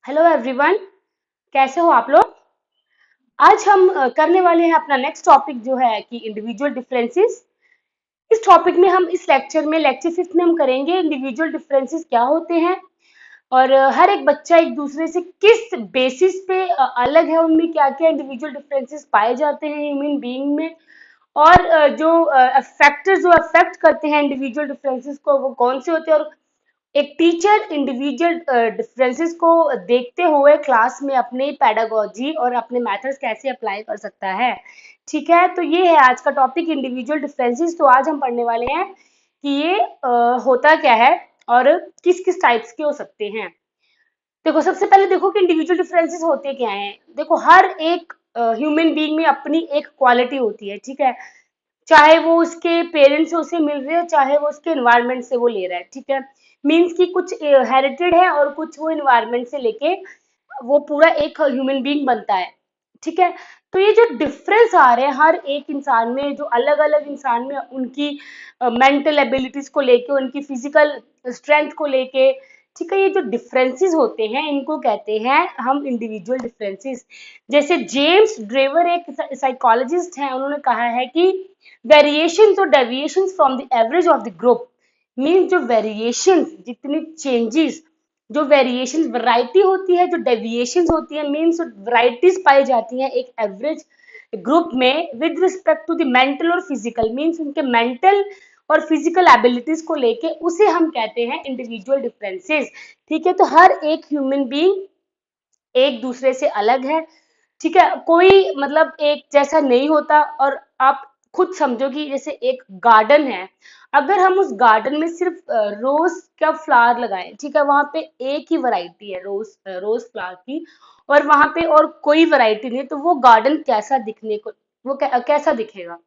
Hello everyone, कैसे हो आप लोग। आज हम करने वाले हैं अपना नेक्स्ट टॉपिक जो है कि इंडिविजुअल डिफरेंसेस। इस टॉपिक में हम इस लेक्चर फिफ्थ में हम करेंगे इंडिविजुअल डिफरेंसेस क्या होते हैं और हर एक बच्चा एक दूसरे से किस बेसिस पे अलग है, उनमें क्या क्या इंडिविजुअल डिफरेंसेस पाए जाते हैं ह्यूमन बीइंग में। और जो फैक्टर्स जो अफेक्ट करते हैं इंडिविजुअल डिफरेंसेस को वो कौन से होते हैं, और एक टीचर इंडिविजुअल डिफरेंसेस को देखते हुए क्लास में अपने पैडागोजी और अपने मेथड्स कैसे अप्लाई कर सकता है। ठीक है, तो ये है आज का टॉपिक इंडिविजुअल डिफरेंसेस। तो आज हम पढ़ने वाले हैं कि ये होता क्या है और किस किस टाइप्स के हो सकते हैं। देखो, सबसे पहले देखो कि इंडिविजुअल डिफरेंसेस होते क्या हैं। देखो, हर एक ह्यूमन बीइंग में अपनी एक क्वालिटी होती है। ठीक है, चाहे वो उसके पेरेंट्स से उसे मिल रहे हैं, चाहे वो उसके एनवायरनमेंट से वो ले रहा है। ठीक है, मीन्स कि कुछ हेरिटेड है और कुछ वो एनवायरनमेंट से लेके वो पूरा एक ह्यूमन बीइंग बनता है। ठीक है, तो ये जो डिफरेंस आ रहे हैं हर एक इंसान में, जो अलग अलग इंसान में उनकी मेंटल एबिलिटीज को लेके, उनकी फिजिकल स्ट्रेंथ को लेके, ठीक है, ये जो डिफरेंसेस होते हैं इनको कहते हैं हम इंडिविजुअल डिफरेंसेस। जैसे जेम्स ड्रेवर एक साइकोलॉजिस्ट हैं, उन्होंने कहा है कि वेरिएशंस और deviations from the average of the group, means जो वेरिएशन, जितनी चेंजेस, जो वेरिएशन वैरायटी होती है, जो डेविएशंस होती है, मीन्स वैरायटीज पाई जाती हैं एक एवरेज ग्रुप में with respect to the mental और फिजिकल, मीन्स उनके मेंटल और फिजिकल एबिलिटीज को लेके, उसे हम कहते हैं इंडिविजुअल डिफरेंसेस। ठीक है, तो हर एक ह्यूमन बीइंग एक दूसरे से अलग है। ठीक है, कोई मतलब एक जैसा नहीं होता। और आप खुद समझो कि जैसे एक गार्डन है, अगर हम उस गार्डन में सिर्फ रोज का फ्लावर लगाएं, ठीक है, वहां पे एक ही वैरायटी है रोज फ्लावर की, और वहां पे और कोई वैरायटी नहीं, तो वो गार्डन कैसा दिखने को, वो कैसा दिखेगा।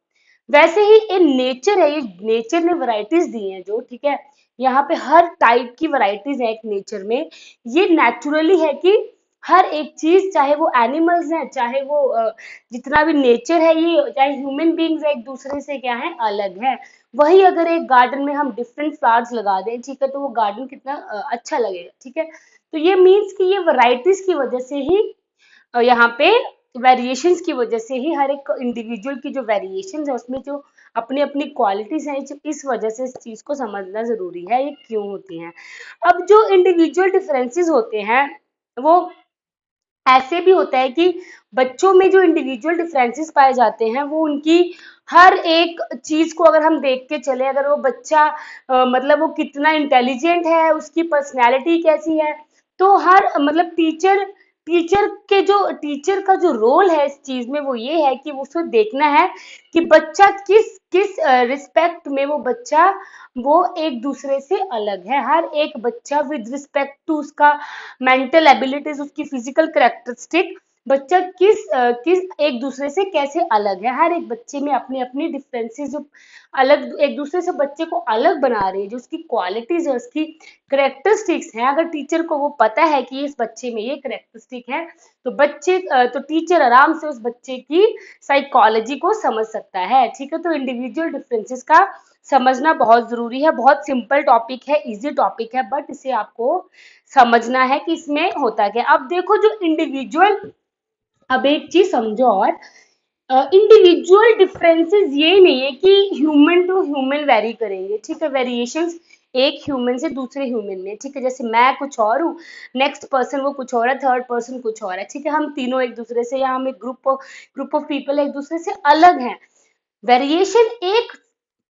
वैसे ही ये नेचर है, ये नेचर ने वैरायटीज दी हैं जो, ठीक है, यहाँ पे हर टाइप की वैरायटीज है एक नेचर में। ये नेचुरली है कि हर एक चीज, चाहे वो एनिमल्स है, चाहे वो जितना भी नेचर है, ये चाहे ह्यूमन बींग्स है, एक दूसरे से क्या है, अलग है। वही अगर एक गार्डन में हम डिफरेंट फ्लावर्स लगा दें, ठीक है, तो वो गार्डन कितना अच्छा लगेगा। ठीक है, तो ये मीन्स कि ये वैरायटीज की वजह से ही यहाँ पे वेरिएशंस की वजह से ही हर एक इंडिविजुअल की जो वेरिएशन है उसमें जो अपनी अपनी क्वालिटीज हैं, इस वजह से इस चीज को समझना जरूरी है ये क्यों होती हैं। अब जो इंडिविजुअल डिफरेंसेस होते हैं वो ऐसे भी होता है कि बच्चों में जो इंडिविजुअल डिफरेंसेस पाए जाते हैं वो उनकी हर एक चीज को अगर हम देख के चले, अगर वो बच्चा मतलब वो कितना इंटेलिजेंट है, उसकी पर्सनैलिटी कैसी है, तो हर मतलब टीचर का जो रोल है इस चीज में वो ये है कि उसको देखना है कि बच्चा किस किस रिस्पेक्ट में वो बच्चा वो एक दूसरे से अलग है। हर एक बच्चा विद रिस्पेक्ट टू उसका मेंटल एबिलिटीज, उसकी फिजिकल करेक्टरिस्टिक, बच्चा किस एक दूसरे से कैसे अलग है। हर एक बच्चे में अपनी अपनी डिफरेंसेस जो अलग एक दूसरे से बच्चे को अलग बना रही है, जो उसकी क्वालिटीज है, उसकी करेक्टरिस्टिक्स हैं, अगर टीचर को वो पता है कि इस बच्चे में ये करेक्टरिस्टिक है, तो तो टीचर आराम से उस बच्चे की साइकोलॉजी को समझ सकता है। ठीक है, तो इंडिविजुअल डिफरेंसेस का समझना बहुत जरूरी है। बहुत सिंपल टॉपिक है, इजी टॉपिक है, बट इसे आपको समझना है कि इसमें होता क्या। अब देखो जो इंडिविजुअल, अब एक चीज समझो, और इंडिविजुअल डिफरेंसेस ये नहीं है कि ह्यूमन टू ह्यूमन वेरी करेंगे। ठीक है, वेरिएशंस एक ह्यूमन से दूसरे ह्यूमन में, ठीक है, जैसे मैं कुछ और हूँ, नेक्स्ट पर्सन वो कुछ और है, थर्ड पर्सन कुछ और है। ठीक है, हम तीनों एक दूसरे से, या हम एक ग्रुप ऑफ पीपल एक दूसरे से अलग हैं। वेरिएशन एक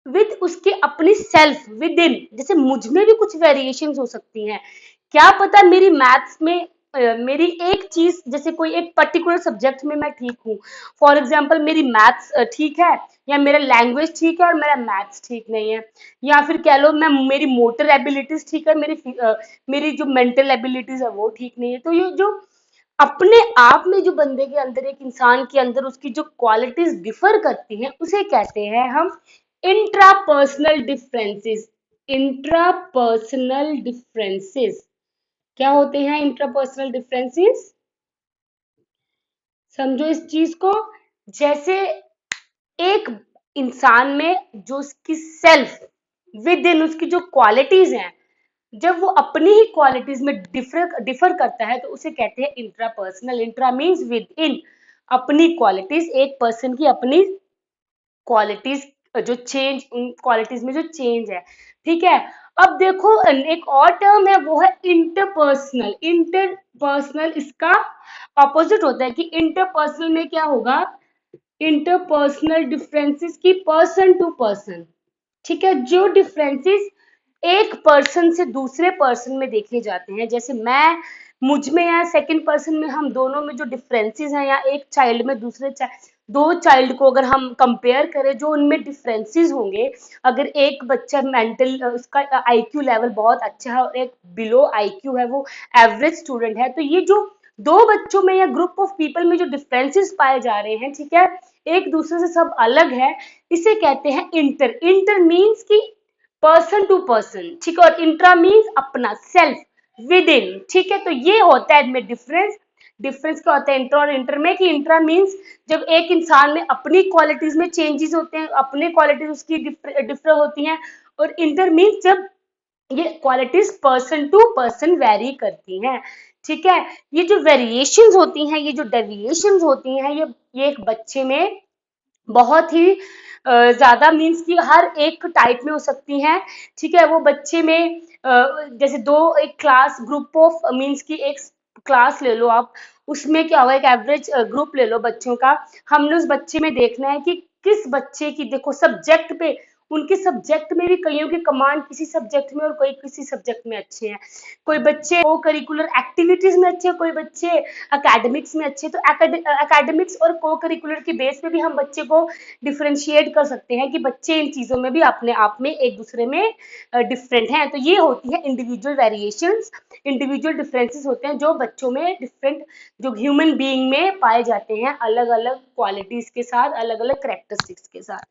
विद उसके अपनी सेल्फ विद इन, जैसे मुझ में भी कुछ वेरिएशंस हो सकती हैं। क्या पता मेरी मैथ्स में मेरी एक चीज, जैसे कोई एक पर्टिकुलर सब्जेक्ट में मैं ठीक हूँ, फॉर एग्जांपल मेरी मैथ्स ठीक है, या मेरा लैंग्वेज ठीक है और मेरा मैथ्स ठीक नहीं है, या फिर कह लो मैं मेरी मोटर एबिलिटीज ठीक है, मेरी जो मेंटल एबिलिटीज है वो ठीक नहीं है। तो ये जो अपने आप में जो बंदे के अंदर, एक इंसान के अंदर उसकी जो क्वालिटीज डिफर करती हैं, उसे कहते हैं हम इंट्रापर्सनल डिफरेंसेस। इंट्रापर्सनल डिफरेंसेस क्या होते हैं? इंट्रापर्सनल डिफरेंसेस, समझो इस चीज को। जैसे एक इंसान में जो उसकी सेल्फ विद इन, उसकी जो क्वालिटीज हैं जब वो अपनी ही क्वालिटीज में डिफर डिफर करता है तो उसे कहते हैं intrapersonal. Intra means with in, अपनी क्वालिटीज, एक पर्सन की अपनी क्वालिटीज, जो चेंज, उन क्वालिटीज में जो चेंज है, ठीक है। अब देखो एक और टर्म है, वो है इंटरपर्सनल। इंटरपर्सनल इसका ऑपोजिट होता है कि इंटरपर्सनल में क्या होगा, इंटरपर्सनल डिफरेंसेस की पर्सन टू पर्सन, ठीक है, जो डिफरेंसेस एक पर्सन से दूसरे पर्सन में देखे जाते हैं, जैसे मैं, मुझ में या सेकंड पर्सन में, हम दोनों में जो डिफरेंसेस हैं, या एक चाइल्ड में दूसरे दो चाइल्ड को अगर हम कंपेयर करें, जो उनमें डिफरेंसेस होंगे, अगर एक बच्चा मेंटल, उसका आईक्यू लेवल बहुत अच्छा है और एक बिलो आईक्यू है, वो एवरेज स्टूडेंट है, तो ये जो दो बच्चों में या ग्रुप ऑफ पीपल में जो डिफरेंसेस पाए जा रहे हैं, ठीक है, एक दूसरे से सब अलग है, इसे कहते हैं इंटर। इंटर मीन्स की पर्सन टू पर्सन, ठीक है, और इंट्रा मीन्स अपना, सेल्फ, विद इन, ठीक है। तो ये होता है इनमें डिफरेंस। डिफरेंस क्या होता है इंट्रा और इंटर में, कि इंट्रा मीन्स जब एक इंसान में अपनी क्वालिटीज में चेंजेस होते हैं, अपनी क्वालिटीज उसकी डिफर होती हैं, और इंटर मीन्स जब ये qualities person to person vary करती हैं, ठीक है। ये जो वेरिएशंस होती हैं, ये जो डेविएशंस होती हैं, ये एक बच्चे में बहुत ही ज्यादा, मीन्स कि हर एक टाइप में हो सकती हैं, ठीक है। वो बच्चे में जैसे दो, एक क्लास ग्रुप ऑफ, मीन्स कि एक क्लास ले लो आप, उसमें क्या होगा, एक एवरेज ग्रुप ले लो बच्चों का, हमने उस बच्चे में देखना है कि किस बच्चे की, देखो सब्जेक्ट पे, उनके सब्जेक्ट में भी कईयों की कमांड किसी सब्जेक्ट में और कोई किसी सब्जेक्ट में अच्छे हैं, कोई बच्चे को करिकुलर एक्टिविटीज में अच्छे, कोई बच्चे एकेडमिक्स में अच्छे। तो एकेडमिक्स और को करिकुलर की बेस पे भी हम बच्चे को डिफरेंशिएट कर सकते हैं कि बच्चे इन चीजों में भी अपने आप में एक दूसरे में डिफरेंट हैं। तो ये होती है इंडिविजुअल वेरिएशंस, इंडिविजुअल डिफरेंसेस होते हैं जो बच्चों में डिफरेंट, जो ह्यूमन बीइंग में पाए जाते हैं, अलग अलग क्वालिटीज के साथ, अलग अलग करेक्टरिस्टिक्स के साथ,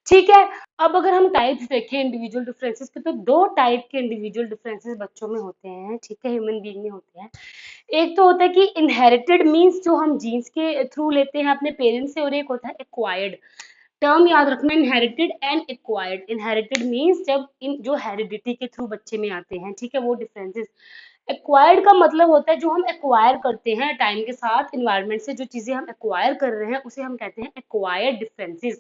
ठीक है। अब अगर हम टाइप्स देखें इंडिविजुअल डिफरेंसेस के, तो दो टाइप के इंडिविजुअल डिफरेंसेस बच्चों में होते हैं, ठीक है, ह्यूमन बीइंग में होते हैं। एक तो होता है कि इनहेरिटेड, मीन्स जो हम जीन्स के थ्रू लेते हैं अपने पेरेंट्स से, और एक होता है एक्वायर्ड। टर्म याद रखना, inherited and acquired. Inherited means जब इन जो हेरिडिटी के थ्रू बच्चे में आते हैं, ठीक है, वो डिफरेंसेस। एक्वायर्ड का मतलब होता है जो हम एक्वायर करते हैं टाइम के साथ, इन्वायरमेंट से जो चीजें हम एक्वायर कर रहे हैं, उसे हम कहते हैं एक्वायर्ड डिफरेंसेस,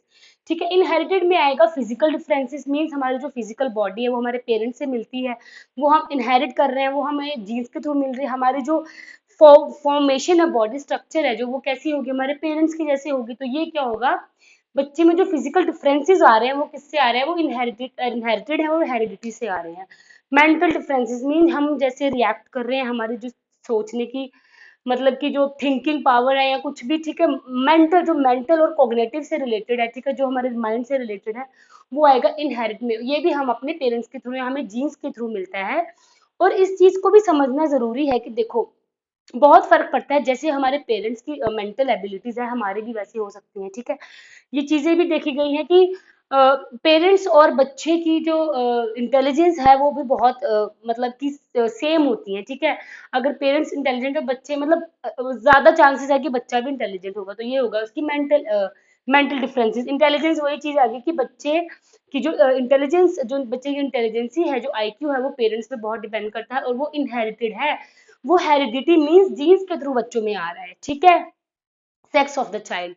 ठीक है। इनहेरिटेड में आएगा फिजिकल डिफरेंसेस, मीन्स हमारी जो फिजिकल बॉडी है वो हमारे पेरेंट्स से मिलती है, वो हम इनहेरिट कर रहे हैं, वो हमें जीन्स के थ्रू मिल रही है। हमारी जो फॉर्मेशन है, बॉडी स्ट्रक्चर है जो, वो कैसी होगी, हमारे पेरेंट्स की जैसी होगी। तो ये क्या होगा, बच्चे में जो फिजिकल डिफरेंसेस आ रहे हैं वो किससे आ रहे हैं, वो इनहेरिटेड है, वो हेरिडिटी से आ रहे हैं। मेंटल डिफरेंसेस मीन हम जैसे रिएक्ट कर रहे हैं, हमारी जो सोचने की, मतलब कि जो थिंकिंग पावर है या कुछ भी, ठीक है, मेंटल, जो मेंटल और कॉग्निटिव से रिलेटेड है, ठीक है, जो हमारे माइंड से रिलेटेड है, वो आएगा इनहेरिट में। ये भी हम अपने पेरेंट्स के थ्रू या हमें जीन्स के थ्रू मिलता है। और इस चीज को भी समझना जरूरी है कि देखो, बहुत फर्क पड़ता है, जैसे हमारे पेरेंट्स की मेंटल एबिलिटीज है, हमारी भी वैसी हो सकती हैं, ठीक है। ये चीजें भी देखी गई हैं कि पेरेंट्स और बच्चे की जो इंटेलिजेंस है वो भी बहुत मतलब कि सेम होती है, ठीक है। अगर पेरेंट्स इंटेलिजेंट है, बच्चे मतलब ज्यादा चांसेस है कि बच्चा भी इंटेलिजेंट होगा, तो ये होगा उसकी मेंटल डिफरेंसेस। इंटेलिजेंस वही चीज आ गई कि बच्चे की जो इंटेलिजेंस, जो बच्चे की इंटेलिजेंसी है, जो आईक्यू है, वो पेरेंट्स पे बहुत डिपेंड करता है, और वो इनहेरिटेड है, वो हेरिडिटी मीन्स जीन्स के थ्रू बच्चों में आ रहा है, ठीक है। सेक्स ऑफ द चाइल्ड,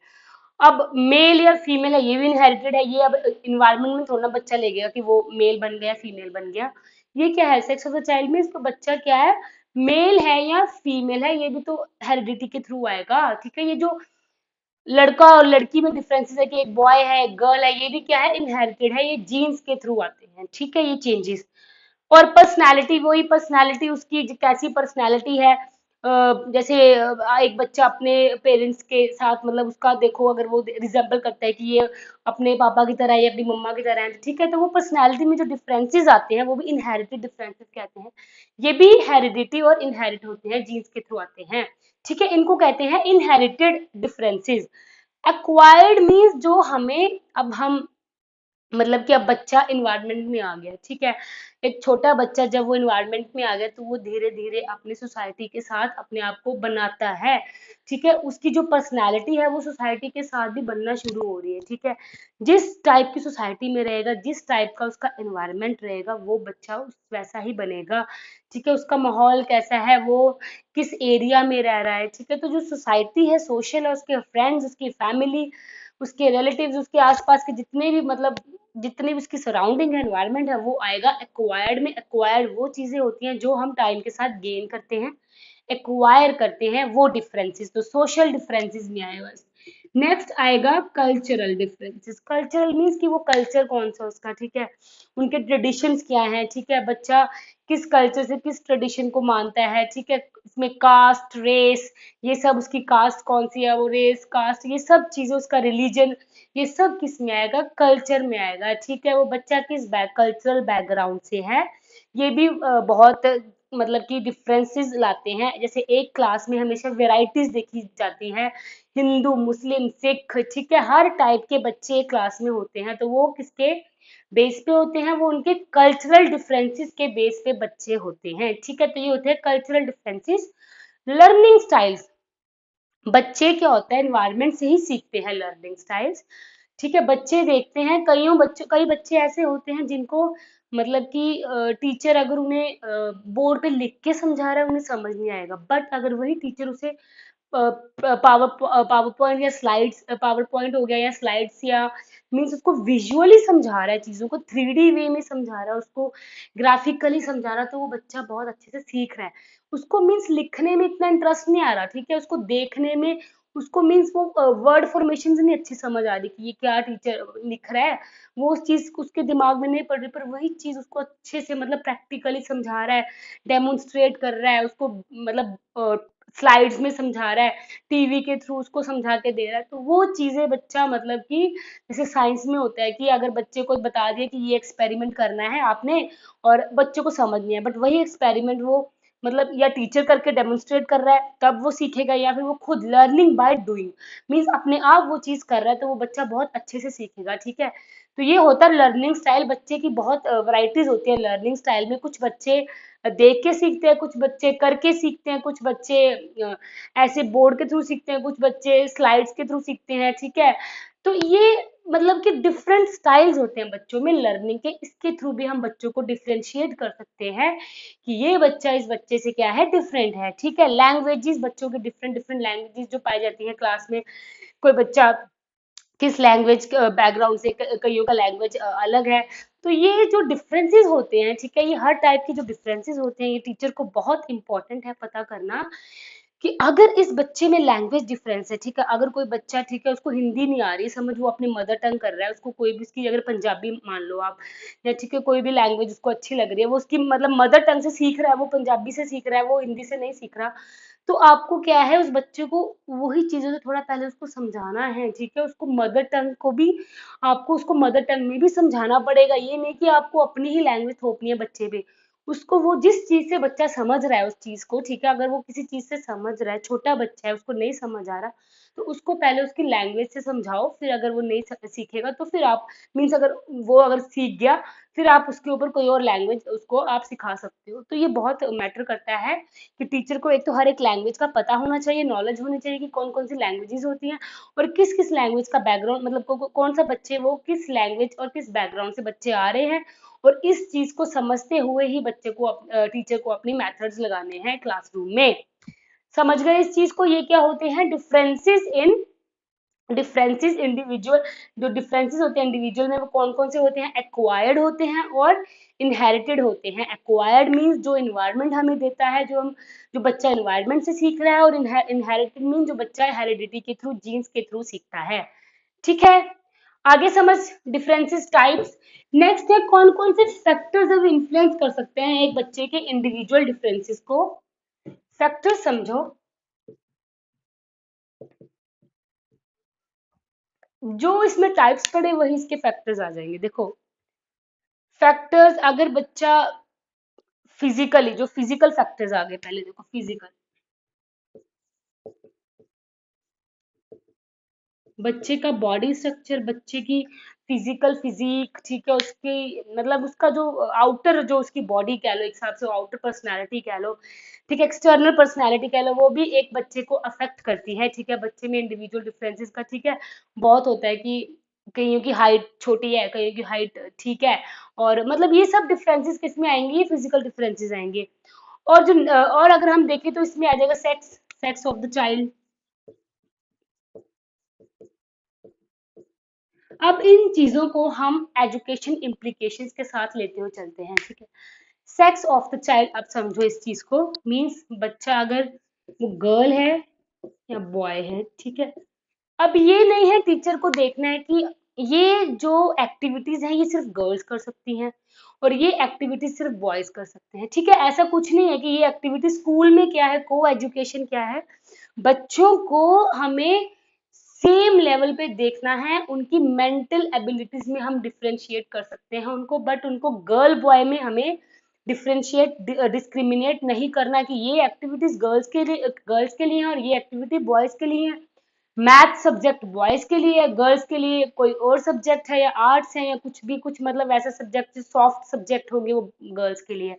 अब मेल या फीमेल है, ये भी इनहेरिटेड है, ये अब इन्वायरमेंट में थोड़ा बच्चा ले गया कि वो मेल बन गया, फीमेल बन गया। ये क्या है, सेक्स ऑफ द चाइल्ड में इसको बच्चा क्या है, मेल है या फीमेल है, ये भी तो हेरिडिटी के थ्रू आएगा, ठीक है। ये जो लड़का और लड़की में डिफरेंसेस है कि एक बॉय है, एक गर्ल है, ये भी क्या है, इनहेरिटेड है, ये जीन्स के थ्रू आते हैं, ठीक है, ये चेंजेस। और पर्सनालिटी, वही पर्सनालिटी, उसकी कैसी पर्सनालिटी है, जैसे एक बच्चा अपने पेरेंट्स के साथ, मतलब उसका देखो, अगर वो रिजेंबल करता है कि ये अपने पापा की तरह है, ये अपनी मम्मा की तरह है, ठीक है, तो वो पर्सनालिटी में जो डिफरेंसेस आते हैं वो भी इनहेरिटेड डिफरेंसेस कहते हैं। ये भी हेरिडिटी और इनहेरिट होते हैं, जीन्स के थ्रू आते हैं, ठीक है, इनको कहते हैं इनहेरिटेड डिफरेंसेस। एक्वायर्ड मीन्स जो हमें, अब हम मतलब कि अब बच्चा इन्वायरमेंट में आ गया, ठीक है। एक छोटा बच्चा जब वो इन्वायरमेंट में आ गया तो वो धीरे धीरे अपनी सोसाइटी के साथ अपने आप को बनाता है, ठीक है। उसकी जो पर्सनैलिटी है वो सोसाइटी के साथ भी बनना शुरू हो रही है, ठीक है। जिस टाइप की सोसाइटी में रहेगा, जिस टाइप का उसका एनवायरनमेंट रहेगा, वो बच्चा वैसा ही बनेगा, ठीक है। उसका माहौल कैसा है, वो किस एरिया में रह रहा है, ठीक है। तो जो सोसाइटी है, सोशल है, उसके फ्रेंड्स, उसकी फैमिली, उसके रिलेटिव्स, उसके आसपास के जितने भी मतलब जितनी भी उसकी सराउंडिंग है, एनवायरनमेंट है, वो आएगा। एक्वायर्ड में एक्वायर्ड वो चीजें होती हैं जो हम टाइम के साथ गेन करते हैं, एक्वायर करते हैं, वो डिफरेंसेस। तो सोशल डिफरेंसेस में आए बस। नेक्स्ट आएगा कल्चरल डिफरेंसेस। कल्चरल मीन्स कि वो कल्चर कौन सा उसका, ठीक है। उनके ट्रेडिशंस क्या हैं, ठीक है। बच्चा किस कल्चर से किस ट्रेडिशन को मानता है, ठीक है। इसमें कास्ट, रेस, ये सब, उसकी कास्ट कौन सी है, वो रेस, कास्ट, ये सब चीजें, उसका रिलीजन, ये सब किस में आएगा, कल्चर में आएगा, ठीक है। वो बच्चा किस कल्चरल बैकग्राउंड से है, ये भी बहुत मतलब कि डिफरेंसेस लाते हैं। जैसे एक क्लास में हमेशा वेराइटीज देखी जाती है, हिंदू, मुस्लिम, सिख, ठीक है। हर टाइप के बच्चे एक क्लास में होते हैं, तो वो किसके बेस पे होते हैं, वो उनके कल्चरल डिफरेंसेस के बेस पे बच्चे होते हैं, ठीक है। तो ये होते हैं कल्चरल डिफरेंसेस। लर्निंग स्टाइल्स, बच्चे क्या होता है, एनवायरनमेंट से ही सीखते हैं लर्निंग स्टाइल्स, ठीक है। बच्चे देखते हैं, कई बच्चे ऐसे होते हैं जिनको मतलब कि टीचर अगर उन्हें बोर्ड पे लिख के समझा रहा है, उन्हें समझ नहीं आएगा, बट अगर वही टीचर उसे पावर पॉइंट या स्लाइड्स, पावर पॉइंट हो गया या स्लाइड्स, या मीन्स उसको विजुअली समझा रहा है, चीजों को 3D वे में समझा रहा है, उसको ग्राफिकली समझा रहा है, तो वो बच्चा बहुत अच्छे से सीख रहा है। उसको मीन्स लिखने में इतना इंटरेस्ट नहीं आ रहा, ठीक है। उसको देखने में, उसको मीन्स वो वर्ड फॉर्मेशन नहीं अच्छी समझ आ रही कि ये क्या टीचर लिख रहा है, वो उस चीज उसके दिमाग में नहीं पड़ रही, पर वही चीज उसको अच्छे से मतलब प्रैक्टिकली समझा रहा है, डेमोन्स्ट्रेट कर रहा है उसको, मतलब स्लाइड्स में समझा रहा है, टीवी के थ्रू उसको समझा के दे रहा है। तो वो चीजें बच्चा मतलब कि जैसे साइंस में होता है कि अगर बच्चे को बता दिया कि ये एक्सपेरिमेंट करना है आपने, और बच्चे को समझ नहीं है, बट वही एक्सपेरिमेंट वो मतलब या टीचर करके डेमोन्स्ट्रेट कर रहा है, तब वो सीखेगा, या फिर वो खुद लर्निंग बाय डूइंग, मीन्स अपने आप वो चीज कर रहा है, तो वो बच्चा बहुत अच्छे से सीखेगा, ठीक है। तो ये होता है लर्निंग स्टाइल। बच्चे की बहुत वैरायटीज होती है लर्निंग स्टाइल में। कुछ बच्चे देख के सीखते हैं, कुछ बच्चे करके सीखते हैं, कुछ बच्चे ऐसे बोर्ड के थ्रू सीखते हैं, कुछ बच्चे स्लाइड्स के थ्रू सीखते हैं, ठीक है। तो ये मतलब कि डिफरेंट स्टाइल्स होते हैं बच्चों में लर्निंग के। इसके थ्रू भी हम बच्चों को डिफरेंशिएट कर सकते हैं कि ये बच्चा इस बच्चे से क्या है, डिफरेंट है, ठीक है। लैंग्वेजेस, बच्चों के डिफरेंट डिफरेंट लैंग्वेजेस जो पाई जाती है क्लास में। कोई बच्चा किस लैंग्वेज बैकग्राउंड से, कईयों का लैंग्वेज अलग है। तो ये जो डिफरेंसेस होते हैं, ठीक है, ये हर टाइप के जो डिफरेंसेस होते हैं, ये टीचर को बहुत इंपॉर्टेंट है पता करना कि अगर इस बच्चे में लैंग्वेज डिफरेंस है, ठीक है। अगर कोई बच्चा, ठीक है, उसको हिंदी नहीं आ रही समझ, वो अपनी मदर टंग कर रहा है, उसको कोई भी उसकी अगर पंजाबी मान लो आप, या ठीक है कोई भी लैंग्वेज उसको अच्छी लग रही है, वो उसकी मतलब मदर टंग से सीख रहा है, वो पंजाबी से सीख रहा है, वो हिंदी से नहीं सीख रहा, तो आपको क्या है, उस बच्चे को वही चीज़ें तो थोड़ा पहले उसको समझाना है, ठीक है। उसको मदर टंग को भी, आपको उसको मदर टंग में भी समझाना पड़ेगा। ये नहीं कि आपको अपनी ही लैंग्वेज थोपनी है बच्चे पे। उसको वो जिस चीज़ से बच्चा समझ रहा है उस चीज़ को, ठीक है, अगर वो किसी चीज़ से समझ रहा है, छोटा बच्चा है, उसको नहीं समझ आ रहा, तो उसको पहले उसकी लैंग्वेज से समझाओ, फिर अगर वो नहीं सीखेगा तो फिर आप मीन्स अगर वो अगर सीख गया, फिर आप उसके ऊपर कोई और लैंग्वेज उसको आप सिखा सकते हो। तो ये बहुत मैटर करता है कि टीचर को एक तो हर एक लैंग्वेज का पता होना चाहिए, नॉलेज होनी चाहिए कि कौन कौन सी लैंग्वेजेस होती हैं, और किस किस लैंग्वेज का बैकग्राउंड, मतलब कौन सा बच्चे वो किस लैंग्वेज और किस बैकग्राउंड से बच्चे आ रहे हैं, और इस चीज को समझते हुए ही बच्चे को टीचर को अपनी मेथड्स लगाने हैं क्लासरूम में। समझ गए इस चीज को, ये क्या होते हैं डिफरेंसेस इंडिविजुअल। जो डिफरेंसेस होते हैं इंडिविजुअल में, वो कौन कौन से होते हैं, एक्वायर्ड होते हैं और इनहेरिटेड होते हैं। एक्वायर्ड मीन्स जो इन्वायरमेंट हमें देता है, जो बच्चा इन्वायरमेंट से सीख रहा है, और इनहेरिटेड मीन्स जो बच्चा हेरिडिटी के थ्रू, जीन्स के थ्रू सीखता है, ठीक है। आगे समझ डिफरेंसेस टाइप्स। नेक्स्ट है कौन कौन से फैक्टर्स अब इन्फ्लुएंस कर सकते हैं एक बच्चे के इंडिविजुअल डिफरेंसेस को। फैक्टर्स समझो, जो इसमें टाइप्स पढ़े वही इसके फैक्टर्स आ जाएंगे। देखो फैक्टर्स, अगर बच्चा फिजिकली, जो फिजिकल फैक्टर्स आ गए, पहले देखो फिजिकल, बच्चे का बॉडी स्ट्रक्चर, बच्चे की फिजिकल फिजिक, ठीक है, उसकी मतलब उसका जो आउटर जो उसकी बॉडी कह लो, एक हिसाब से आउटर पर्सनैलिटी कह लो, ठीक है, एक्सटर्नल पर्सनैलिटी कह लो, वो भी एक बच्चे को अफेक्ट करती है, ठीक है। बच्चे में इंडिविजुअल डिफरेंसेस का, ठीक है, बहुत होता है कि कईयों की हाइट छोटी है, कईयों की हाइट ठीक है, और मतलब ये सब डिफरेंसेस किस में आएंगे, ये फिजिकल डिफरेंसेस आएंगे। और जो और अगर हम देखें तो इसमें आ जाएगा sex, sex of the child. अब इन चीजों को हम एजुकेशन इम्प्लीकेशंस के साथ लेते हुए चलते हैं, ठीक है। सेक्स ऑफ द चाइल्ड, अब समझो इस चीज को, मीन्स बच्चा अगर वो गर्ल है या बॉय है, ठीक है। अब ये नहीं है टीचर को देखना है कि ये जो एक्टिविटीज हैं ये सिर्फ गर्ल्स कर सकती हैं और ये एक्टिविटीज सिर्फ बॉयज कर सकते हैं, ठीक है। ऐसा कुछ नहीं है कि ये एक्टिविटी स्कूल में क्या है, को एजुकेशन क्या है, बच्चों को हमें सेम लेवल पे देखना है। उनकी मेंटल एबिलिटीज में हम डिफरेंशिएट कर सकते हैं उनको, बट उनको गर्ल बॉय में हमें डिफरेंशिएट डिस्क्रिमिनेट नहीं करना कि ये एक्टिविटीज गर्ल्स के लिए है और ये एक्टिविटी बॉयज के लिए है। मैथ सब्जेक्ट बॉयज के लिए है, गर्ल्स के लिए कोई और सब्जेक्ट है, या आर्ट्स है, या कुछ भी, कुछ मतलब ऐसा सब्जेक्ट सॉफ्ट सब्जेक्ट होंगे वो गर्ल्स के लिए,